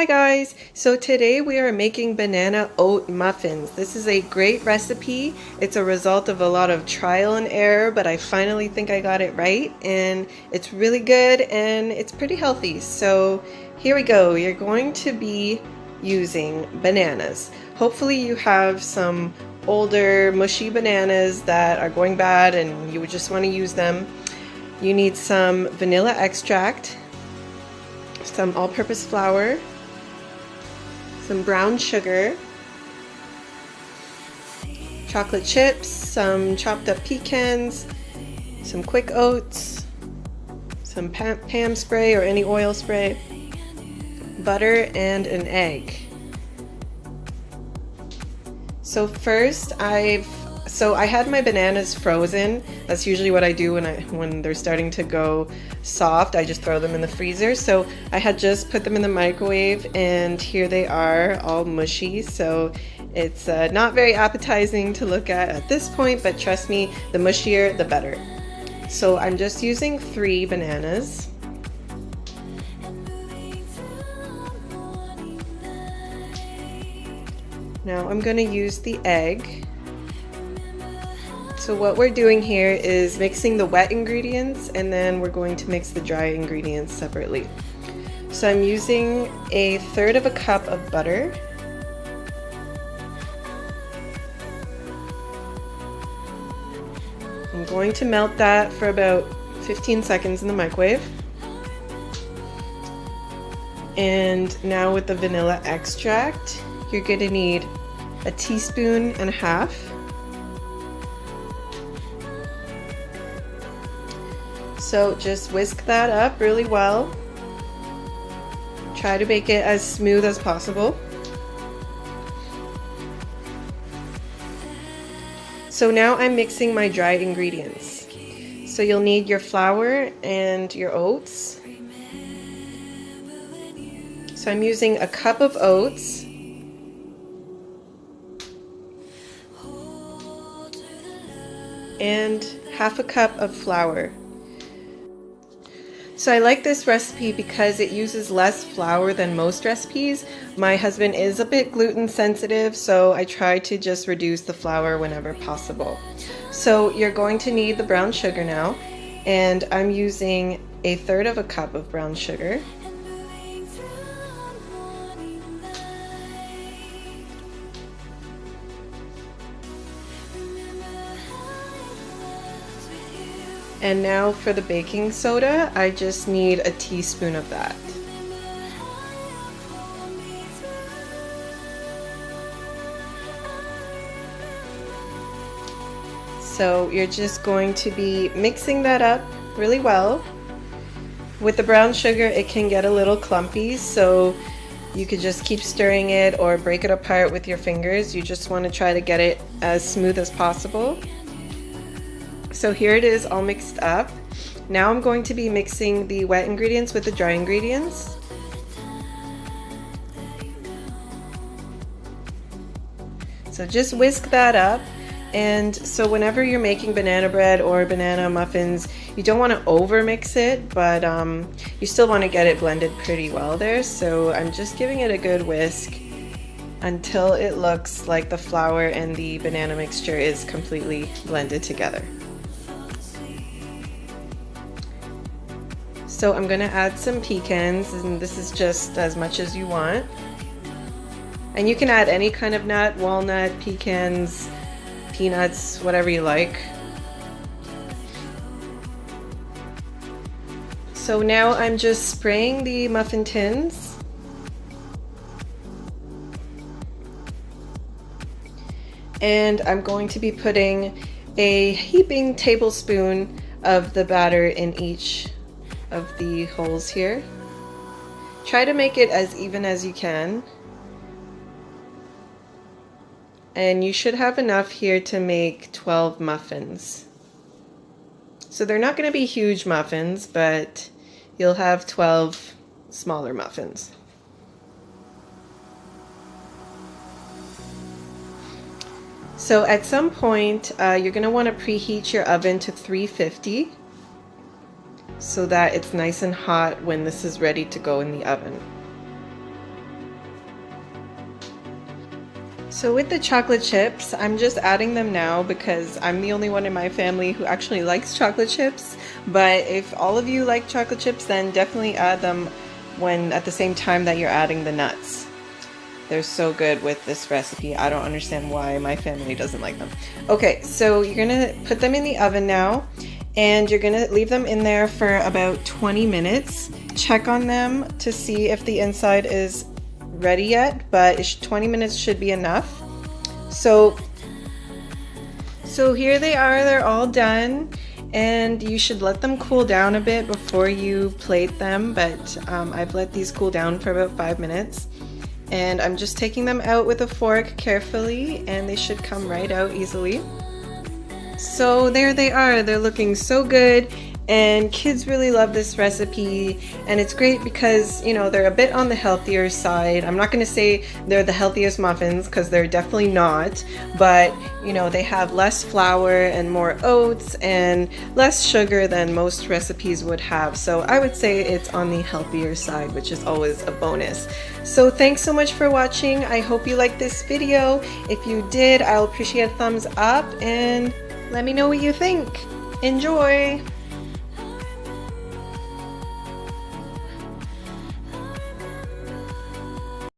Hi guys! So today we are making banana oat muffins. This is a great recipe. It's a result of a lot of trial and error, but I finally think I got it right, and it's really good and it's pretty healthy. So here we go. You're going to be using bananas. Hopefully you have some older mushy bananas that are going bad and you would just want to use them. You need some vanilla extract, some all-purpose flour, some brown sugar, chocolate chips, some chopped up pecans, some quick oats, some Pam spray or any oil spray, butter, and an egg. So first I had my bananas frozen. That's usually what I do when they're starting to go soft. I just throw them in the freezer. So I had just put them in the microwave and here they are, all mushy. So it's not very appetizing to look at this point, but trust me, the mushier the better. So I'm just using 3 bananas. Now I'm going to use the egg. So what we're doing here is mixing the wet ingredients and then we're going to mix the dry ingredients separately. So I'm using 1/3 cup of butter. I'm going to melt that for about 15 seconds in the microwave. And now with the vanilla extract, you're going to need 1.5 teaspoons. So just whisk that up really well. Try to make it as smooth as possible. So now I'm mixing my dry ingredients. So you'll need your flour and your oats. So I'm using 1 cup of oats, and 1/2 cup of flour. So I like this recipe because it uses less flour than most recipes. My husband is a bit gluten sensitive, so I try to just reduce the flour whenever possible. So you're going to need the brown sugar now, and I'm using 1/3 cup of brown sugar. And now for the baking soda, I just need 1 teaspoon of that. So you're just going to be mixing that up really well. With the brown sugar, it can get a little clumpy, so you could just keep stirring it or break it apart with your fingers. You just want to try to get it as smooth as possible. So here it is all mixed up. Now I'm going to be mixing the wet ingredients with the dry ingredients. So just whisk that up. And so whenever you're making banana bread or banana muffins, you don't want to over mix it, but you still want to get it blended pretty well there. So I'm just giving it a good whisk until it looks like the flour and the banana mixture is completely blended together. So I'm going to add some pecans, and this is just as much as you want. And you can add any kind of nut, walnut, pecans, peanuts, whatever you like. So now I'm just spraying the muffin tins. And I'm going to be putting a heaping tablespoon of the batter in each of the holes here. Try to make it as even as you can. And you should have enough here to make 12 muffins. So they're not going to be huge muffins, but you'll have 12 smaller muffins. So at some point, you're going to want to preheat your oven to 350. so that it's nice and hot when this is ready to go in the oven. So with the chocolate chips, I'm just adding them now because I'm the only one in my family who actually likes chocolate chips. But if all of you like chocolate chips, then definitely add them when at the same time that you're adding the nuts. They're so good with this recipe. I don't understand why my family doesn't like them. Okay, so you're gonna put them in the oven now, and you're gonna leave them in there for about 20 minutes. Check on them to see if the inside is ready yet, but 20 minutes should be enough. So here they are, they're all done, and you should let them cool down a bit before you plate them, but I've let these cool down for about 5 minutes. And I'm just taking them out with a fork carefully, and they should come right out easily. So there they are, they're looking so good, and kids really love this recipe, and it's great because, you know, they're a bit on the healthier side. I'm not going to say they're the healthiest muffins because they're definitely not, but you know, they have less flour and more oats and less sugar than most recipes would have. So I would say it's on the healthier side, which is always a bonus. So thanks so much for watching. I hope you liked this video. If you did, I'll appreciate a thumbs up, and let me know what you think. Enjoy!